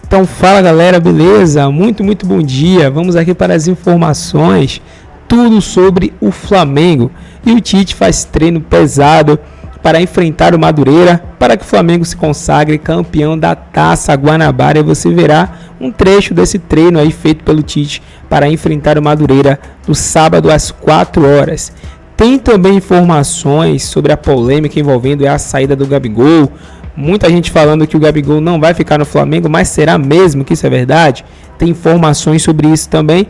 Então fala galera, beleza? Muito bom dia. Vamos aqui para as informações, tudo sobre o Flamengo. E o Tite faz treino pesado para enfrentar o Madureira, para que o Flamengo se consagre campeão da Taça Guanabara. E você verá um trecho desse treino aí feito pelo Tite para enfrentar o Madureira no sábado às 4 horas. Tem também informações sobre a polêmica envolvendo a saída do Gabigol. Muita gente falando que o Gabigol não vai ficar no Flamengo, mas será mesmo que isso é verdade? Tem informações sobre isso também.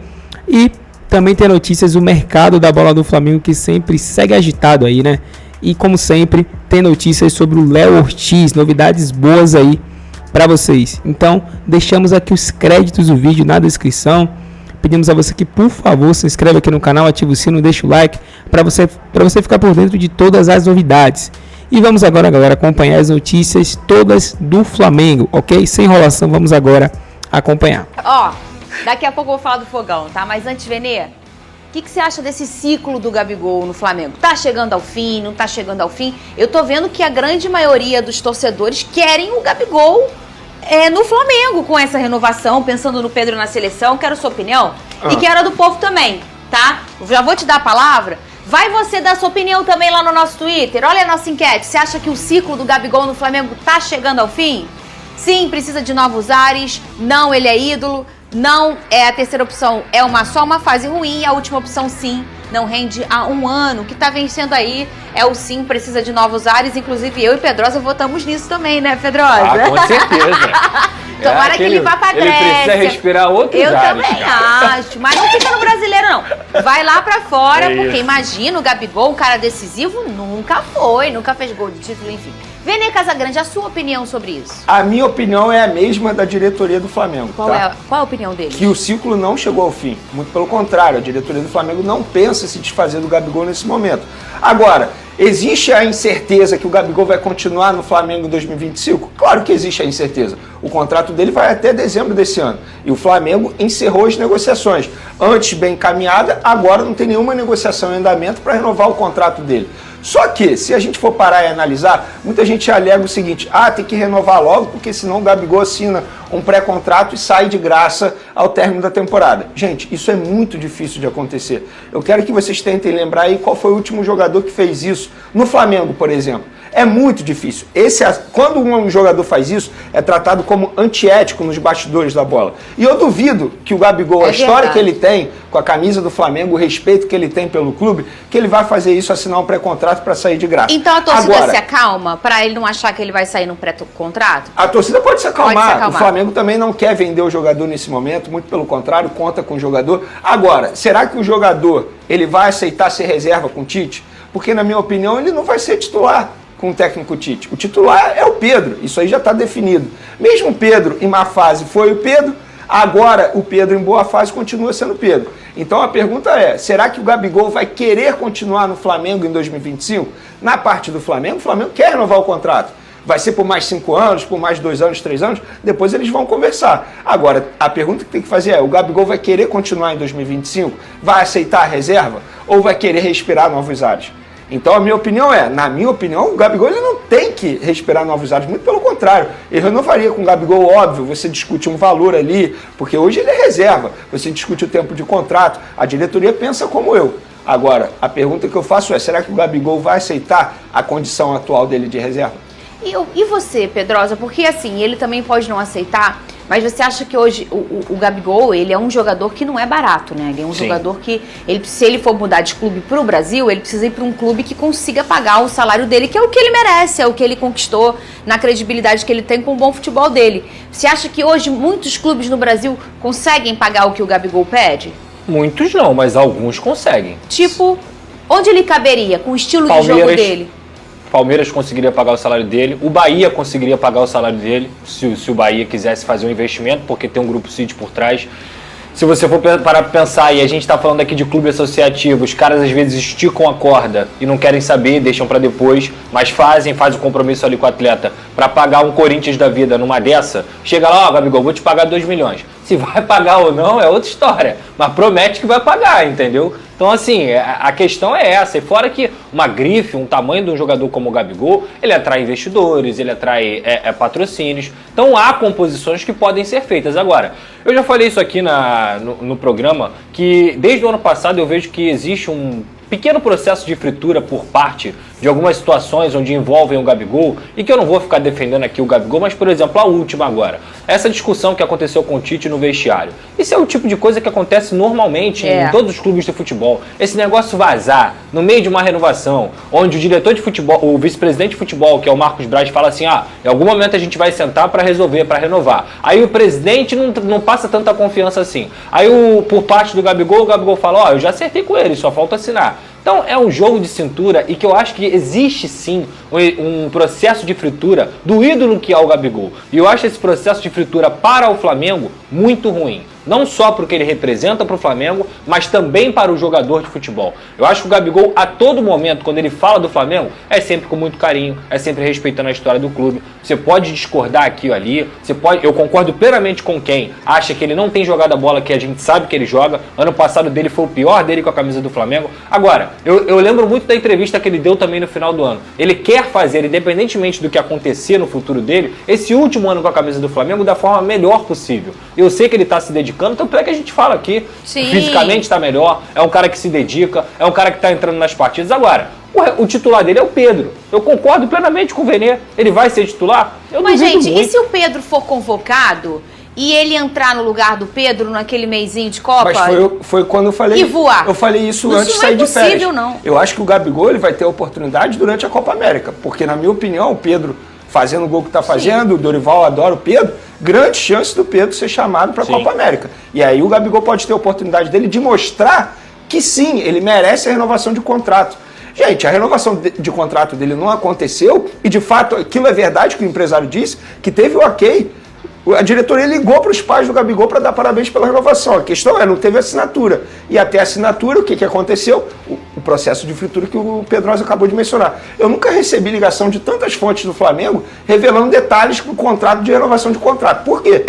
E também tem notícias do mercado da bola do Flamengo, que sempre segue agitado aí, né? E como sempre, tem notícias sobre o Léo Ortiz, novidades boas aí para vocês. Então, deixamos aqui os créditos do vídeo na descrição. Pedimos a você que, por favor, se inscreva aqui no canal, ative o sino, deixa o like para você ficar por dentro de todas as novidades. E vamos agora, galera, acompanhar as notícias todas do Flamengo, ok? Sem enrolação, vamos agora acompanhar. Ó, daqui a pouco eu vou falar do Fogão, tá? Mas antes, Venê, o que você acha desse ciclo do Gabigol no Flamengo? Tá chegando ao fim, não tá chegando ao fim? Eu tô vendo que a grande maioria dos torcedores querem o Gabigol no Flamengo com essa renovação, pensando no Pedro na seleção. Quero sua opinião e quero a do povo também, tá? Já vou te dar a palavra. Vai você dar sua opinião também lá no nosso Twitter. Olha a nossa enquete. Você acha que o ciclo do Gabigol no Flamengo tá chegando ao fim? Sim, precisa de novos ares. Não, ele é ídolo. Não, a terceira opção é só uma fase ruim. A última opção, sim, não rende há um ano. O que tá vencendo aí é o sim, precisa de novos ares. Inclusive, eu e Pedrosa votamos nisso também, né, Pedrosa? Ah, com certeza. Tomara que ele vá pra Grécia. Ele precisa respirar outros ares. Eu também acho, mas não fica no brasileiro, não. Vai lá pra fora, porque imagina o Gabigol, um cara decisivo, nunca fez gol de título, enfim. Vene Casagrande, a sua opinião sobre isso? A minha opinião é a mesma da diretoria do Flamengo. Qual é a opinião dele? Que o ciclo não chegou ao fim. Muito pelo contrário, a diretoria do Flamengo não pensa em se desfazer do Gabigol nesse momento. Agora, existe a incerteza que o Gabigol vai continuar no Flamengo em 2025? Claro que existe a incerteza. O contrato dele vai até dezembro desse ano. E o Flamengo encerrou as negociações. Antes bem encaminhada, agora não tem nenhuma negociação em andamento para renovar o contrato dele. Só que, se a gente for parar e analisar, muita gente alega o seguinte: tem que renovar logo, porque senão o Gabigol assina um pré-contrato e sai de graça ao término da temporada. Gente, isso é muito difícil de acontecer. Eu quero que vocês tentem lembrar aí qual foi o último jogador que fez isso no Flamengo, por exemplo. É muito difícil. Quando um jogador faz isso, é tratado como antiético nos bastidores da bola. E eu duvido que o Gabigol, a história que ele tem com a camisa do Flamengo, o respeito que ele tem pelo clube, que ele vai fazer isso, assinar um pré-contrato para sair de graça. Então a torcida se acalma para ele não achar que ele vai sair num pré-contrato? A torcida pode se acalmar. O Flamengo também não quer vender o jogador nesse momento, muito pelo contrário, conta com o jogador. Agora, será que o jogador ele vai aceitar ser reserva com o Tite? Porque, na minha opinião, ele não vai ser titular com o técnico Tite. O titular é o Pedro, isso aí já está definido. Mesmo o Pedro em má fase foi o Pedro, agora o Pedro em boa fase continua sendo o Pedro. Então a pergunta é, será que o Gabigol vai querer continuar no Flamengo em 2025? Na parte do Flamengo, o Flamengo quer renovar o contrato. Vai ser por mais 5 anos, por mais 2 anos, 3 anos, depois eles vão conversar. Agora, a pergunta que tem que fazer é, o Gabigol vai querer continuar em 2025? Vai aceitar a reserva? Ou vai querer respirar novos ares? Então a minha opinião na minha opinião, o Gabigol ele não tem que respirar novos ares, muito pelo contrário. Eu renovaria com o Gabigol, óbvio, você discute um valor ali, porque hoje ele é reserva, você discute o tempo de contrato, a diretoria pensa como eu. Agora, a pergunta que eu faço é, será que o Gabigol vai aceitar a condição atual dele de reserva? E você, Pedrosa? Porque assim, ele também pode não aceitar, mas você acha que hoje o Gabigol, ele é um jogador que não é barato, né? Ele é um jogador que, se ele for mudar de clube pro Brasil, ele precisa ir para um clube que consiga pagar o salário dele, que é o que ele merece, é o que ele conquistou na credibilidade que ele tem com o bom futebol dele. Você acha que hoje muitos clubes no Brasil conseguem pagar o que o Gabigol pede? Muitos não, mas alguns conseguem. Tipo, onde ele caberia com o estilo de jogo dele? Palmeiras conseguiria pagar o salário dele, o Bahia conseguiria pagar o salário dele, se o Bahia quisesse fazer um investimento, porque tem um grupo City por trás. Se você for parar para pensar, e a gente está falando aqui de clube associativo, os caras às vezes esticam a corda e não querem saber, deixam para depois, mas fazem o compromisso ali com o atleta para pagar um Corinthians da vida numa dessa. Chega lá, Gabigol, vou te pagar 2 milhões. Se vai pagar ou não é outra história, mas promete que vai pagar, entendeu? Então assim, a questão é essa, e fora que uma grife, um tamanho de um jogador como o Gabigol, ele atrai investidores, ele atrai patrocínios. Então há composições que podem ser feitas. Agora, eu já falei isso aqui no programa, que desde o ano passado eu vejo que existe um pequeno processo de fritura por parte de algumas situações onde envolvem o Gabigol, e que eu não vou ficar defendendo aqui o Gabigol, mas, por exemplo, a última agora. Essa discussão que aconteceu com o Tite no vestiário. Isso é o tipo de coisa que acontece normalmente em todos os clubes de futebol. Esse negócio vazar no meio de uma renovação, onde o diretor de futebol, o vice-presidente de futebol, que é o Marcos Braz, fala assim, em algum momento a gente vai sentar para resolver, para renovar. Aí o presidente não passa tanta confiança assim. Aí por parte do Gabigol, o Gabigol fala, eu já acertei com ele, só falta assinar. Então é um jogo de cintura e que eu acho que existe sim um processo de fritura do ídolo que é o Gabigol. E eu acho esse processo de fritura para o Flamengo muito ruim. Não só porque ele representa para o Flamengo, mas também para o jogador de futebol. Eu acho que o Gabigol, a todo momento, quando ele fala do Flamengo, é sempre com muito carinho, é sempre respeitando a história do clube. Você pode discordar aqui ou ali, eu concordo plenamente com quem acha que ele não tem jogado a bola que a gente sabe que ele joga. Ano passado dele foi o pior dele com a camisa do Flamengo. Agora, eu lembro muito da entrevista que ele deu também no final do ano. Ele quer fazer, independentemente do que acontecer no futuro dele, esse último ano com a camisa do Flamengo da forma melhor possível. Eu sei que ele está se dedicando, tanto é que a gente fala aqui, fisicamente está melhor, é um cara que se dedica, é um cara que está entrando nas partidas. Agora, o titular dele é o Pedro. Eu concordo plenamente com o Venê. Ele vai ser titular? Mas, gente, e se o Pedro for convocado e ele entrar no lugar do Pedro naquele meizinho de Copa? Mas foi quando eu falei. E voar? Eu falei isso antes de sair de férias. Isso não é possível, não. Eu acho que o Gabigol ele vai ter oportunidade durante a Copa América. Porque, na minha opinião, o Pedro fazendo o gol que está fazendo, o Dorival adora o Pedro, grande chance do Pedro ser chamado para a Copa América. E aí o Gabigol pode ter a oportunidade dele de mostrar que sim, ele merece a renovação de contrato. Gente, a renovação de contrato dele não aconteceu e de fato aquilo é verdade que o empresário disse, que teve o ok. A diretoria ligou para os pais do Gabigol para dar parabéns pela renovação. A questão não teve assinatura. E até a assinatura, o que aconteceu? O processo de fritura que o Pedrosa acabou de mencionar. Eu nunca recebi ligação de tantas fontes do Flamengo revelando detalhes do contrato de renovação de contrato. Por quê?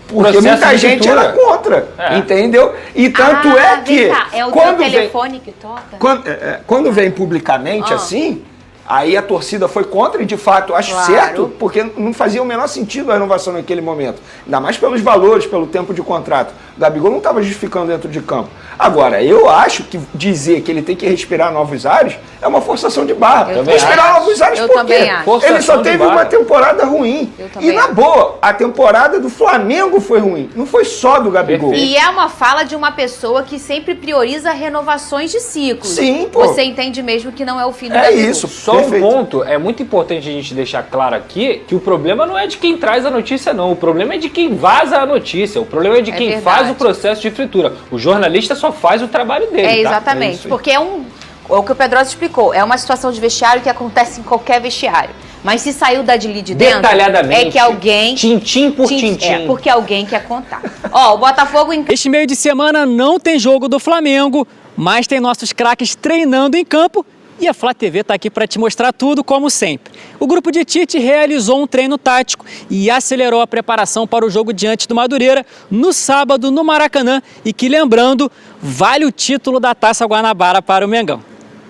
Porque muita gente era contra, entendeu? E tanto é que... É o teu telefone que toca? Quando vem publicamente assim... Aí a torcida foi contra e, de fato, acho certo, porque não fazia o menor sentido a renovação naquele momento. Ainda mais pelos valores, pelo tempo de contrato. O Gabigol não estava justificando dentro de campo. Agora, eu acho que dizer que ele tem que respirar novos ares é uma forçação de barra. Respirar novos ares por quê? Ele só teve uma temporada ruim. E, na boa, a temporada do Flamengo foi ruim. Não foi só do Gabigol. E é uma fala de uma pessoa que sempre prioriza renovações de ciclos. Sim, pô. Você entende mesmo que não é o fim do Gabigol. É isso. Só um ponto, é muito importante a gente deixar claro aqui que o problema não é de quem traz a notícia, não. O problema é de quem vaza a notícia. O problema é de quem faz o processo de fritura. O jornalista só faz o trabalho dele. Exatamente. Porque é o que o Pedrosa explicou. É uma situação de vestiário que acontece em qualquer vestiário. Mas se saiu de dentro, detalhadamente, é que alguém... Tintim por tintim. Porque alguém quer contar. O Botafogo... Este meio de semana não tem jogo do Flamengo, mas tem nossos craques treinando em campo. E a Flá TV está aqui para te mostrar tudo, como sempre. O grupo de Tite realizou um treino tático e acelerou a preparação para o jogo diante do Madureira no sábado no Maracanã e que, lembrando, vale o título da Taça Guanabara para o Mengão.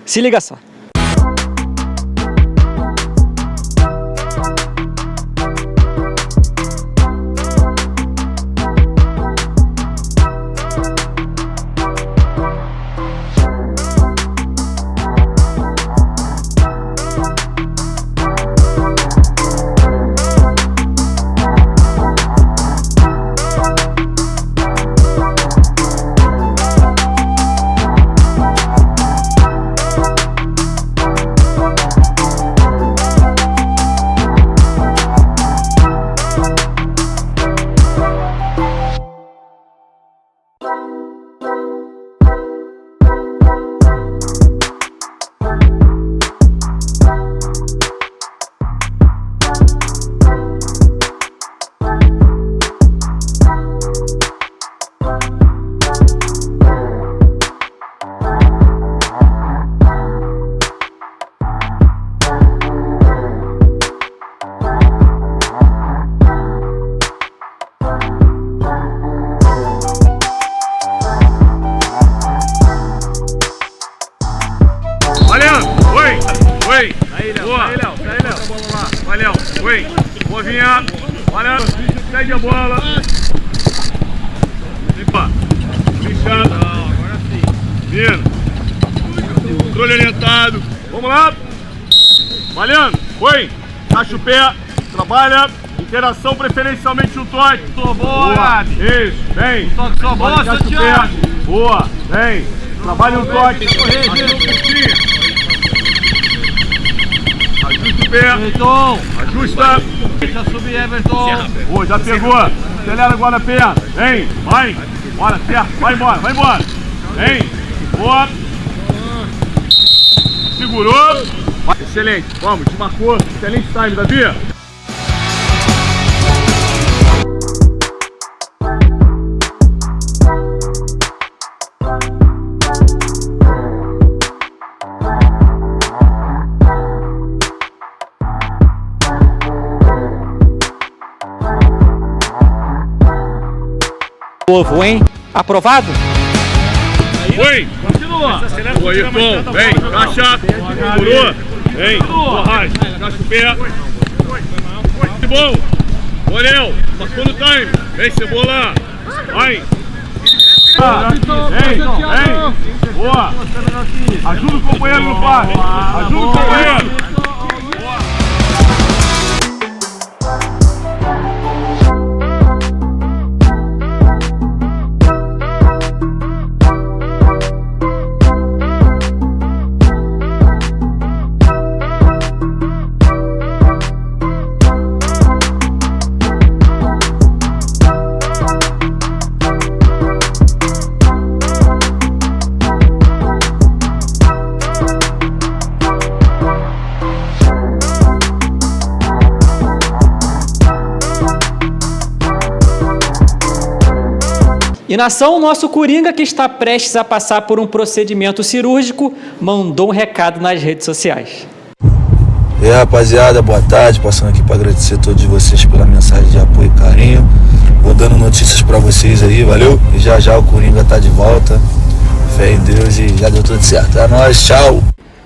Se liga só. aqui a bola. Limpa. Fechado. Agora sim. Vira. Controle orientado. Vamos lá. Valendo. Foi. Encaixa o pé. Trabalha. Interação preferencialmente no toque. Boa. Isso. Vem. Toque só bola, Santiago. Boa. Vem. Trabalha no toque. Ajusta o pé. Everton. Ajusta. Deixa subir, Everton. Boa, já pegou. Acelera agora a perna. Vem. Vai. Bora, certo. Vai embora. Vai embora. Vem. Boa. Segurou. Excelente. Vamos, desmarcou. Excelente time, Davi. Novo, hein? Aprovado? Foi! Continua! Boa, Ayrton! Vem! Caixa! Segurou! Vem! Borracha! Caixa o pé! Muito bom! Morel! Marcou no time! Vem, Cebola! Vai! Vem! Vem! Boa! Ajuda o companheiro no passe! Ajuda o companheiro! E nação, o nosso Coringa, que está prestes a passar por um procedimento cirúrgico, mandou um recado nas redes sociais. E aí, rapaziada, boa tarde, passando aqui para agradecer a todos vocês pela mensagem de apoio e carinho. Vou dando notícias para vocês aí, valeu? E já o Coringa tá de volta, fé em Deus e já deu tudo certo. É nóis, tchau!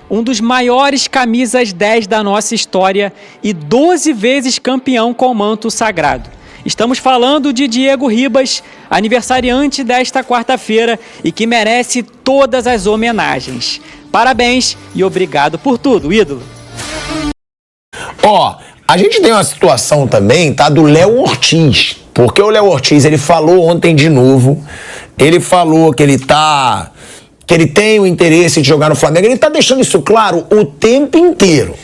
Um dos maiores camisas 10 da nossa história e 12 vezes campeão com o manto sagrado. Estamos falando de Diego Ribas, aniversariante desta quarta-feira e que merece todas as homenagens. Parabéns e obrigado por tudo, ídolo. Ó, a gente tem uma situação também, tá, do Léo Ortiz. Porque o Léo Ortiz, ele falou ontem de novo, ele falou que ele tem o interesse de jogar no Flamengo, ele tá deixando isso claro o tempo inteiro.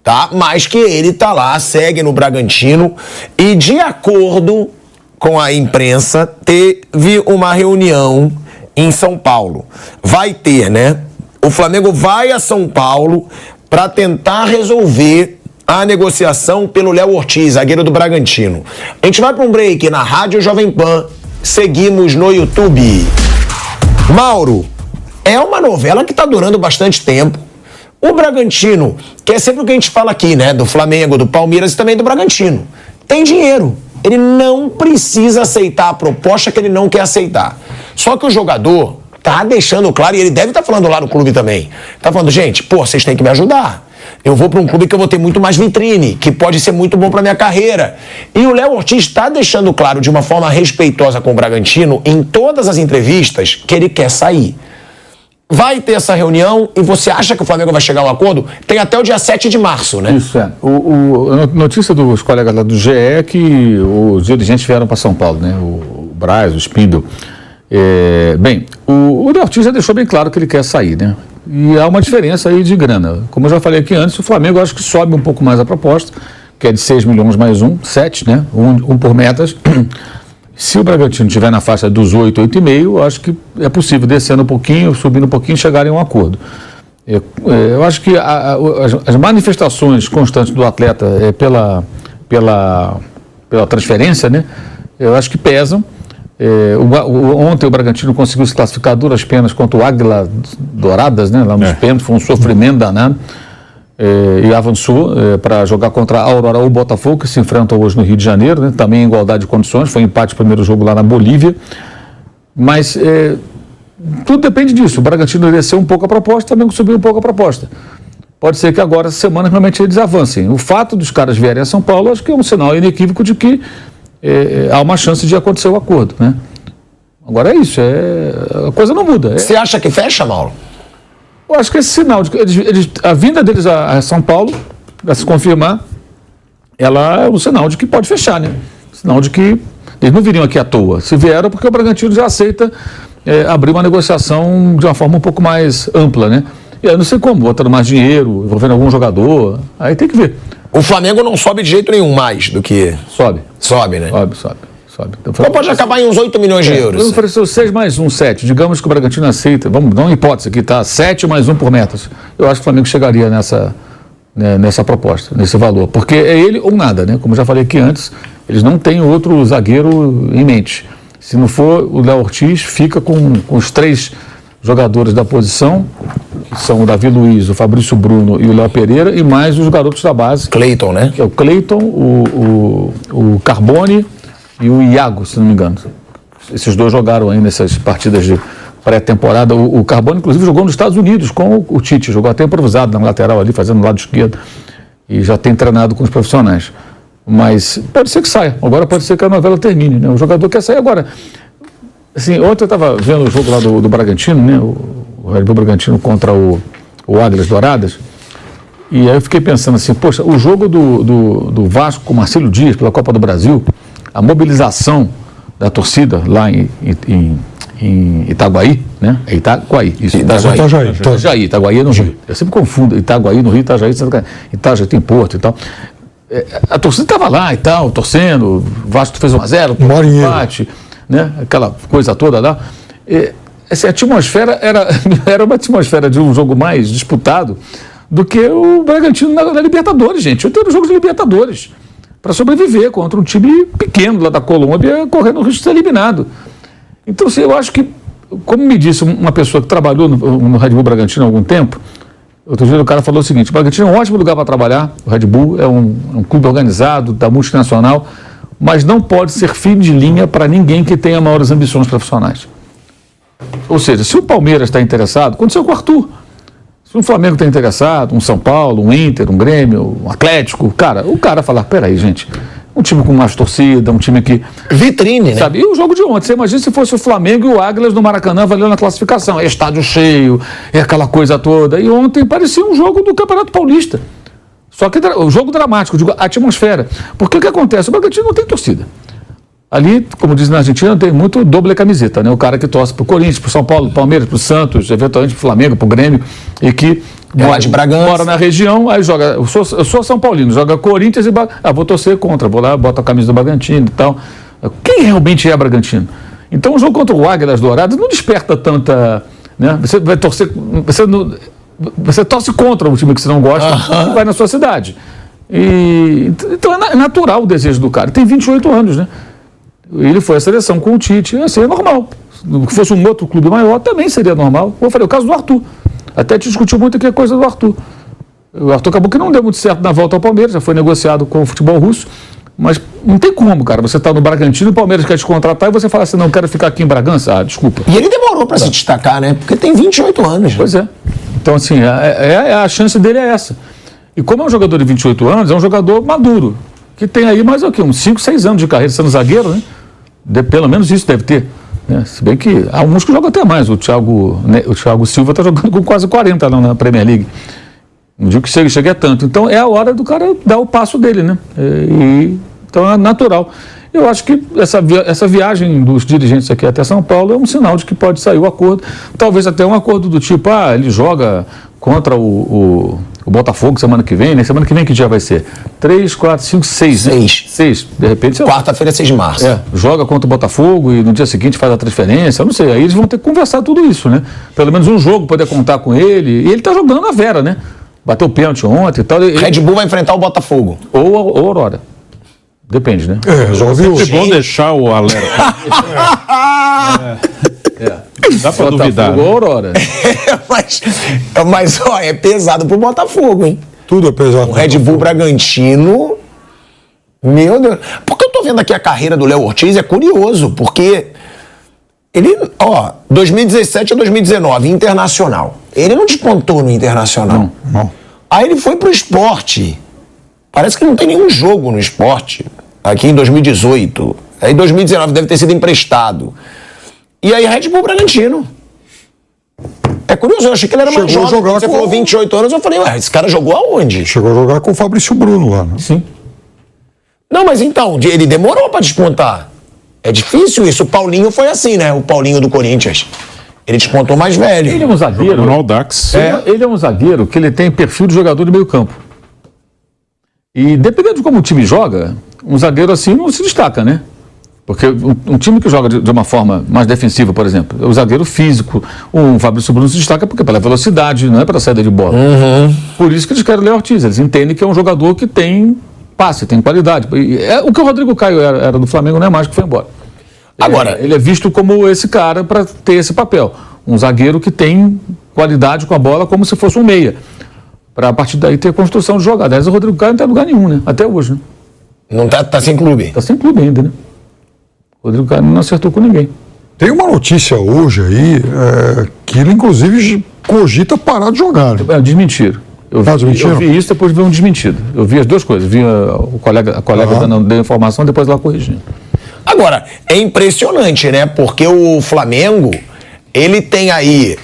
Tá? Mas que ele tá lá, segue no Bragantino e, de acordo com a imprensa, teve uma reunião em São Paulo. Vai ter, né? O Flamengo vai a São Paulo para tentar resolver a negociação pelo Léo Ortiz, zagueiro do Bragantino. A gente vai para um break na Rádio Jovem Pan, seguimos no YouTube. Mauro, é uma novela que tá durando bastante tempo. O Bragantino, que é sempre o que a gente fala aqui, né? Do Flamengo, do Palmeiras e também do Bragantino. Tem dinheiro. Ele não precisa aceitar a proposta que ele não quer aceitar. Só que o jogador tá deixando claro, e ele deve estar falando lá no clube também. Tá falando, gente, pô, vocês têm que me ajudar. Eu vou para um clube que eu vou ter muito mais vitrine, que pode ser muito bom para minha carreira. E o Léo Ortiz está deixando claro de uma forma respeitosa com o Bragantino, em todas as entrevistas, que ele quer sair. Vai ter essa reunião e você acha que o Flamengo vai chegar a um acordo? Tem até o dia 7 de março, né? Isso, é. A notícia dos colegas lá do GE é que os dirigentes vieram para São Paulo, né? O Braz, o Spindle. Bem, o Léo Ortiz já deixou bem claro que ele quer sair, né? E há uma diferença aí de grana. Como eu já falei aqui antes, o Flamengo acho que sobe um pouco mais a proposta, que é de 6 milhões mais 7, né? Um por metas. Se o Bragantino estiver na faixa dos 8, 8,5, eu acho que é possível descendo um pouquinho, subindo um pouquinho, chegarem a um acordo. Eu acho que as manifestações constantes do atleta pela transferência, né? Eu acho que pesam. Ontem o Bragantino conseguiu se classificar a duras penas contra o Águila Douradas, né? Lá nos pênaltis, foi um sofrimento danado. E avançou para jogar contra a Aurora ou Botafogo, que se enfrentam hoje no Rio de Janeiro, né? Também em igualdade de condições, foi empate o primeiro jogo lá na Bolívia, mas tudo depende disso. O Bragantino desceu um pouco a proposta, também subiu um pouco a proposta. Pode ser que agora, essa semana, realmente eles avancem. O fato dos caras vierem a São Paulo, acho que é um sinal inequívoco de que há uma chance de acontecer o acordo, né? Agora é isso, a coisa não muda. Você acha que fecha, Mauro? Eu acho que esse sinal de que a vinda deles a São Paulo, para se confirmar, ela é um sinal de que pode fechar, né? Sinal de que eles não viriam aqui à toa. Se vieram, porque o Bragantino já aceita abrir uma negociação de uma forma um pouco mais ampla, né? E aí não sei como, botando mais dinheiro, envolvendo algum jogador, aí tem que ver. O Flamengo não sobe de jeito nenhum mais do que... Sobe. Sobe, né? Sobe. Então pode acabar em uns 8 milhões de euros. Ele ofereceu 6 mais 1, 7. Digamos que o Bragantino aceita. Vamos dar uma hipótese aqui, tá? 7 mais 1 por metas. Eu acho que o Flamengo chegaria nessa proposta, nesse valor. Porque é ele ou nada, né? Como eu já falei aqui antes, eles não têm outro zagueiro em mente. Se não for o Léo Ortiz, fica com os 3 jogadores da posição, que são o Davi Luiz, o Fabrício Bruno e o Léo Pereira, e mais os garotos da base. Cleiton, né? Que é o Cleiton, o Carbone e o Iago, se não me engano. Esses 2 jogaram aí nessas partidas de pré-temporada. O Carbone, inclusive, jogou nos Estados Unidos com o Tite. Jogou até improvisado na lateral ali, fazendo o lado esquerdo. E já tem treinado com os profissionais. Mas pode ser que saia. Agora pode ser que a novela termine, né? O jogador quer sair agora. Assim, ontem eu estava vendo o jogo lá do Bragantino, né? O Red Bull Bragantino contra o Águilas Douradas. E aí eu fiquei pensando assim, poxa, o jogo do Vasco com Marcelo Dias pela Copa do Brasil, a mobilização da torcida lá em Itaguaí, né? É Itaguaí, isso. Itaguaí é no Rio. Eu sempre confundo Itaguaí no Rio, Itajaí tem Porto e tal. A torcida estava lá e tal, torcendo, o Vasco fez 1-0, empate, né? Aquela coisa toda lá. Essa atmosfera era uma atmosfera de um jogo mais disputado do que o Bragantino na Libertadores, gente. Eu tenho jogos de Libertadores para sobreviver contra um time pequeno lá da Colômbia, correndo o risco de ser eliminado. Então, assim, eu acho que, como me disse uma pessoa que trabalhou no Red Bull Bragantino há algum tempo, outro dia o cara falou o seguinte: o Bragantino é um ótimo lugar para trabalhar, o Red Bull é um clube organizado, da multinacional, mas não pode ser fim de linha para ninguém que tenha maiores ambições profissionais. Ou seja, se o Palmeiras está interessado, aconteceu com o Arthur. Se o Flamengo está interessado, um São Paulo, um Inter, um Grêmio, um Atlético, o cara falar, peraí, gente, um time com mais torcida, um time que... Vitrine, sabe? E o jogo de ontem, você imagina se fosse o Flamengo e o Águilas no Maracanã valendo na classificação, é estádio cheio, é aquela coisa toda. E ontem parecia um jogo do Campeonato Paulista. Só que o jogo dramático, digo, a atmosfera. Porque o que acontece? O Bragantino não tem torcida. Ali, como diz na Argentina, tem muito doble camiseta, né? O cara que torce pro Corinthians, pro São Paulo, pro Palmeiras, pro Santos, eventualmente pro Flamengo, pro Grêmio, e que mora na região, aí joga, eu sou São Paulino, joga Corinthians e vou torcer contra, vou lá, boto a camisa do Bragantino e tal. Quem realmente é Bragantino? Então o jogo contra o Águilas Douradas não desperta tanta, né? Você vai torcer, você torce contra o time que você não gosta, e vai na sua cidade. Então é natural o desejo do cara. Tem 28 anos, né? Ele foi à seleção com o Tite, assim, é normal. Se fosse um outro clube maior, também seria normal. Eu falei, o caso do Arthur. Até te discutiu muito aqui a coisa do Arthur. O Arthur acabou que não deu muito certo na volta ao Palmeiras, já foi negociado com o futebol russo, mas não tem como, cara. Você tá no Bragantino, o Palmeiras quer te contratar e você fala assim, não, quero ficar aqui em Bragança. Desculpa. E ele demorou para se destacar, né? Porque tem 28 anos. Pois é. Então, assim, a chance dele é essa. E como é um jogador de 28 anos, é um jogador maduro, que tem aí mais uns 5, 6 anos de carreira sendo zagueiro, né? Pelo menos isso deve ter. Né? Se bem que há uns que jogam até mais. O Thiago Silva está jogando com quase 40 lá na Premier League. Não digo que chegue a tanto. Então é a hora do cara dar o passo dele, né? Então é natural. Eu acho que essa viagem dos dirigentes aqui até São Paulo é um sinal de que pode sair o acordo. Talvez até um acordo do tipo, ele joga contra o Botafogo semana que vem, né? Semana que vem que dia vai ser? 3, 4, 5, 6, né? 6. De repente... Quarta-feira, 6 de março. Joga contra o Botafogo e no dia seguinte faz a transferência, eu não sei. Aí eles vão ter que conversar tudo isso, né? Pelo menos um jogo, poder contar com ele. E ele tá jogando a Vera, né? Bateu o pênalti ontem e tal. Red Bull vai enfrentar o Botafogo. Ou Aurora. Depende, né? Já ouviu? É bom deixar o alerta. Dá pra duvidar. Botafogo ou Aurora. Mas, ó, é pesado pro Botafogo, hein? Tudo é pesado. O Red Bull Bragantino... Meu Deus. Porque eu tô vendo aqui a carreira do Léo Ortiz, é curioso, porque ele, 2017 a 2019, Internacional. Ele não despontou no Internacional. Não. Aí ele foi pro Sport. Parece que não tem nenhum jogo no Sport. aqui em 2018. Aí em 2019 deve ter sido emprestado. E aí Red Bull Bragantino. É curioso, eu achei que ele era mais jovem. Quando você falou 28 anos, eu falei, ué, esse cara jogou aonde? Chegou a jogar com o Fabrício Bruno lá, né? Sim. Não, mas então, ele demorou pra despontar. É difícil isso. O Paulinho foi assim, né? O Paulinho do Corinthians. Ele despontou mais velho. Ele é um zagueiro. No Audax. Ele é um zagueiro que ele tem perfil de jogador de meio campo. E dependendo de como o time joga, um zagueiro assim não se destaca, né? Porque um time que joga de uma forma mais defensiva, por exemplo, o zagueiro físico, o Fabrício Bruno se destaca porque pela velocidade, não é pela saída de bola. Por isso que eles querem o Léo Ortiz. Eles entendem que é um jogador que tem passe, tem qualidade. O que o Rodrigo Caio era do Flamengo não é mais que foi embora. Agora, ele é visto como esse cara para ter esse papel. Um zagueiro que tem qualidade com a bola como se fosse um meia. Para a partir daí ter construção de jogada. Aliás, o Rodrigo Caio não tem lugar nenhum, né? Até hoje, né? Não tá sem clube. Tá sem clube ainda, né? O Rodrigo Caio não acertou com ninguém. Tem uma notícia hoje aí que ele, inclusive, cogita parar de jogar. Né? Desmentiram. Eu vi isso, depois vi um desmentido. Eu vi as duas coisas. Vi a colega dando informação, depois lá corrigindo. Agora, é impressionante, né? Porque o Flamengo, ele tem aí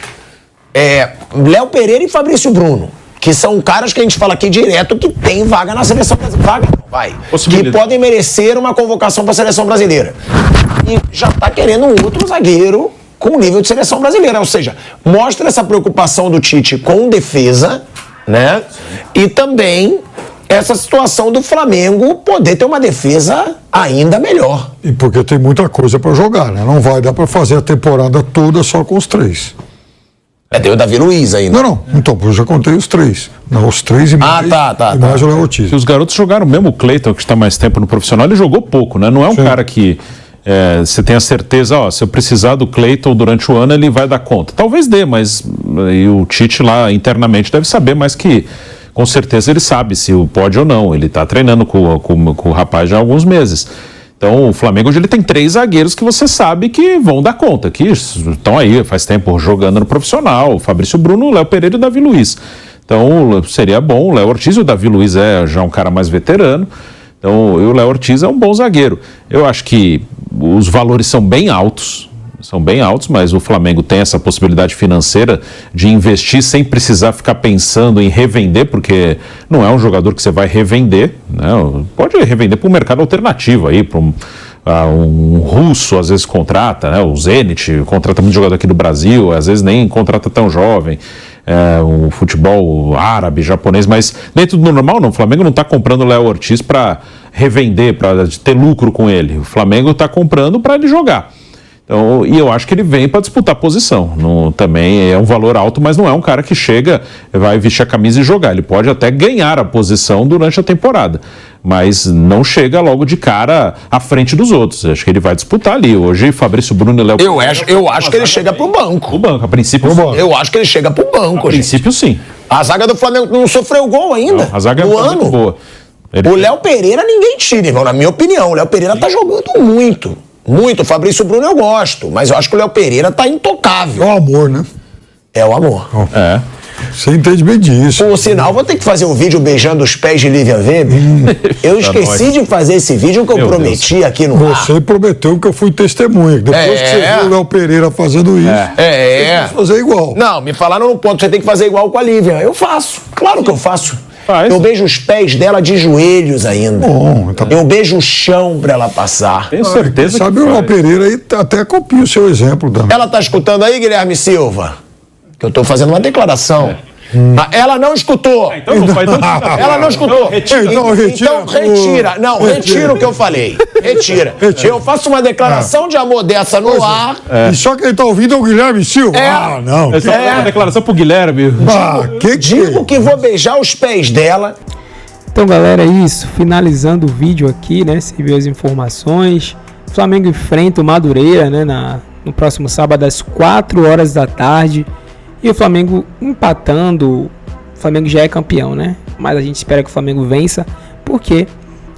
Léo Pereira e Fabrício Bruno, que são caras que a gente fala aqui direto que tem vaga na seleção brasileira. Vaga não, vai. Que podem merecer uma convocação para a seleção brasileira. E já está querendo um outro zagueiro com nível de seleção brasileira. Ou seja, mostra essa preocupação do Tite com defesa, né? E também essa situação do Flamengo poder ter uma defesa ainda melhor. E porque tem muita coisa para jogar, né? Não vai dar para fazer a temporada toda só com os 3. Tem o Davi Luiz ainda. Não. Então, eu já contei os 3. Não, os 3 e mais. Tá. E mais o Léo Ortiz. Se os garotos jogaram, mesmo o Cleiton, que está mais tempo no profissional, ele jogou pouco, né? Não é um cara que você tem a certeza, se eu precisar do Cleiton durante o ano, ele vai dar conta. Talvez dê, mas e o Tite lá internamente deve saber, mas que com certeza ele sabe se pode ou não. Ele está treinando com o rapaz já há alguns meses. Então, o Flamengo hoje ele tem 3 zagueiros que você sabe que vão dar conta, que estão aí faz tempo jogando no profissional, o Fabrício Bruno, o Léo Pereira e o Davi Luiz. Então, seria bom, o Léo Ortiz e o Davi Luiz é já um cara mais veterano, então o Léo Ortiz é um bom zagueiro. Eu acho que os valores são bem altos, mas o Flamengo tem essa possibilidade financeira de investir sem precisar ficar pensando em revender, porque não é um jogador que você vai revender, né? Pode revender para um mercado alternativo aí, para um russo às vezes contrata, né? O Zenit contrata muito jogador aqui do Brasil, às vezes nem contrata tão jovem, o futebol árabe, japonês, mas dentro do normal não, o Flamengo não está comprando o Léo Ortiz para revender, para ter lucro com ele, o Flamengo está comprando para ele jogar. Então, e eu acho que ele vem para disputar posição. Também é um valor alto, mas não é um cara que chega, vai vestir a camisa e jogar. Ele pode até ganhar a posição durante a temporada, mas não chega logo de cara à frente dos outros. Eu acho que ele vai disputar ali. Hoje, Fabrício Bruno e Léo... Eu acho que ele chega pro banco. O banco, a princípio sim. Eu acho que ele chega pro banco, a princípio sim. A zaga do Flamengo não sofreu gol ainda. Não, a zaga é muito boa. O Léo Pereira ninguém tira, irmão, na minha opinião. O Léo Pereira tá jogando muito. Muito. O Fabrício Bruno eu gosto, mas eu acho que o Léo Pereira tá intocável. É o amor, né? É o amor. Você entende bem disso. Por sinal, vou ter que fazer um vídeo beijando os pés de Lívia Weber. Eu esqueci de fazer esse vídeo que eu prometi aqui no ar. Você prometeu que eu fui testemunha. Depois que você viu o Léo Pereira fazendo isso, você tem que fazer igual. Não, me falaram no ponto, você tem que fazer igual com a Lívia. Eu faço. Claro que eu faço. Eu beijo os pés dela de joelhos ainda. Bom, tá... Eu beijo o chão pra ela passar. Tenho certeza sabe que o Léo Pereira aí até copia o seu exemplo também. Ela tá escutando aí, Guilherme Silva? Que eu tô fazendo uma declaração. Ela não escutou. Então não faz tanto. Ela não escutou. Então retira. Não, retira o que eu falei. Retira. Eu faço uma declaração de amor dessa no ar. E só quem tá ouvindo é o Guilherme Silva. Não. É só uma declaração pro Guilherme. Digo que vou beijar os pés dela. Então, galera, é isso. Finalizando o vídeo aqui, né? Você viu as informações. O Flamengo enfrenta o Madureira, né? No próximo sábado, às 4 horas da tarde. E o Flamengo empatando, o Flamengo já é campeão, né? Mas a gente espera que o Flamengo vença, porque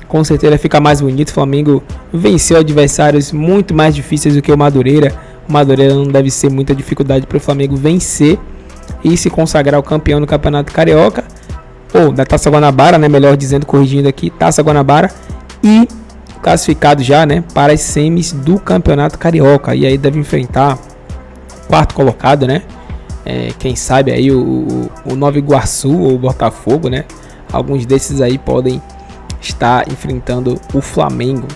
com certeza fica mais bonito. O Flamengo venceu adversários muito mais difíceis do que o Madureira. O Madureira não deve ser muita dificuldade para o Flamengo vencer e se consagrar o campeão no Campeonato Carioca, ou da Taça Guanabara, né? Melhor dizendo, corrigindo aqui, Taça Guanabara. E classificado já, né, para as semis do Campeonato Carioca, e aí deve enfrentar o quarto colocado, né, quem sabe aí o Nova Iguaçu ou o Botafogo, né, alguns desses aí podem estar enfrentando o Flamengo,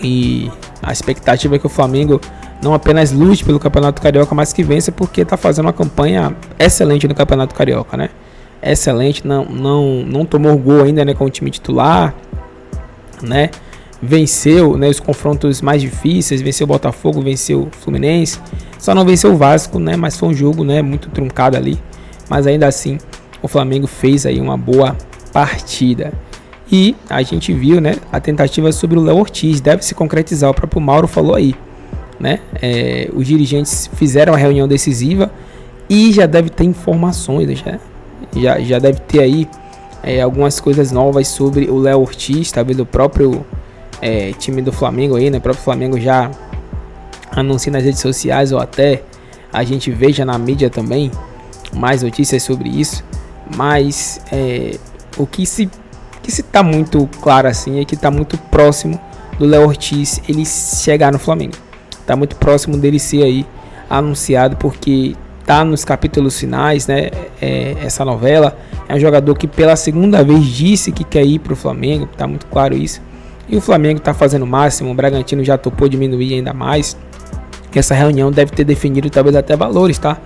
e a expectativa é que o Flamengo não apenas lute pelo Campeonato Carioca, mas que vença, porque está fazendo uma campanha excelente no Campeonato Carioca, né? Excelente, não tomou gol ainda, né, com o time titular, né? Venceu, né, os confrontos mais difíceis, venceu o Botafogo, venceu o Fluminense, só não venceu o Vasco, né? Mas foi um jogo, né, muito truncado ali, mas ainda assim o Flamengo fez aí uma boa partida. E a gente viu, né, a tentativa sobre o Léo Ortiz, deve se concretizar, o próprio Mauro falou aí, né? Os dirigentes fizeram a reunião decisiva e já deve ter informações, já deve ter aí algumas coisas novas sobre o Léo Ortiz, talvez do próprio time do Flamengo aí, né? O próprio Flamengo já anuncia nas redes sociais, ou até a gente veja na mídia também mais notícias sobre isso. Mas o que se tá muito claro assim é que tá muito próximo do Léo Ortiz ele chegar no Flamengo. Tá muito próximo dele ser aí anunciado, porque tá nos capítulos finais, né? Essa novela. É um jogador que pela segunda vez disse que quer ir pro Flamengo, tá muito claro isso. E o Flamengo tá fazendo o máximo, o Bragantino já topou diminuir ainda mais. Que essa reunião deve ter definido talvez até valores, tá?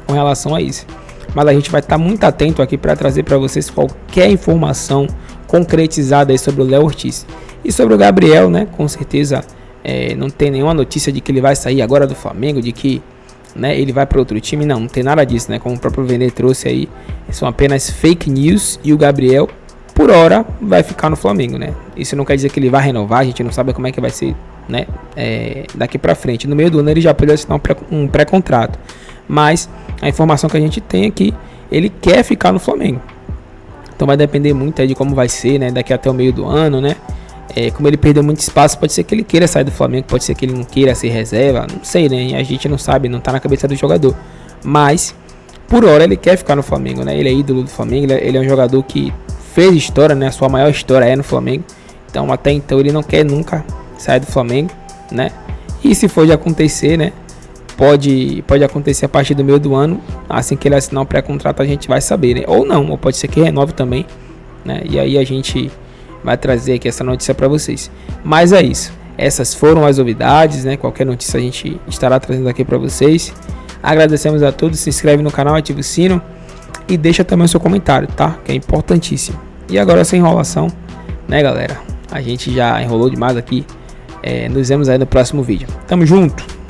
Com relação a isso. Mas a gente vai estar muito atento aqui para trazer para vocês qualquer informação concretizada aí sobre o Léo Ortiz. E sobre o Gabriel, né? Com certeza não tem nenhuma notícia de que ele vai sair agora do Flamengo, de que, né, ele vai para outro time. Não tem nada disso, né? Como o próprio Vene trouxe aí, são apenas fake news. E o Gabriel, por hora, vai ficar no Flamengo, né? Isso não quer dizer que ele vai renovar, a gente não sabe como é que vai ser, né? Daqui para frente. No meio do ano ele já pode assinar um pré-contrato. Mas a informação que a gente tem é que ele quer ficar no Flamengo. Então vai depender muito aí de como vai ser, né? Daqui até o meio do ano, né? Como ele perdeu muito espaço, pode ser que ele queira sair do Flamengo, pode ser que ele não queira ser reserva, não sei, né? A gente não sabe, não tá na cabeça do jogador. Mas, por hora, ele quer ficar no Flamengo, né? Ele é ídolo do Flamengo, ele é um jogador que fez história, né? A sua maior história é no Flamengo. Então, até então, ele não quer nunca sair do Flamengo, né? E se for de acontecer, né? Pode acontecer a partir do meio do ano, assim que ele assinar o pré-contrato a gente vai saber, né? Ou não, ou pode ser que renove também, né? E aí a gente vai trazer aqui essa notícia para vocês. Mas é isso, essas foram as novidades, né? Qualquer notícia a gente estará trazendo aqui para vocês. Agradecemos a todos, se inscreve no canal, ativa o sino e deixa também o seu comentário, tá? Que é importantíssimo. E agora sem enrolação, né, galera? A gente já enrolou demais aqui. Nos vemos aí no próximo vídeo. Tamo junto!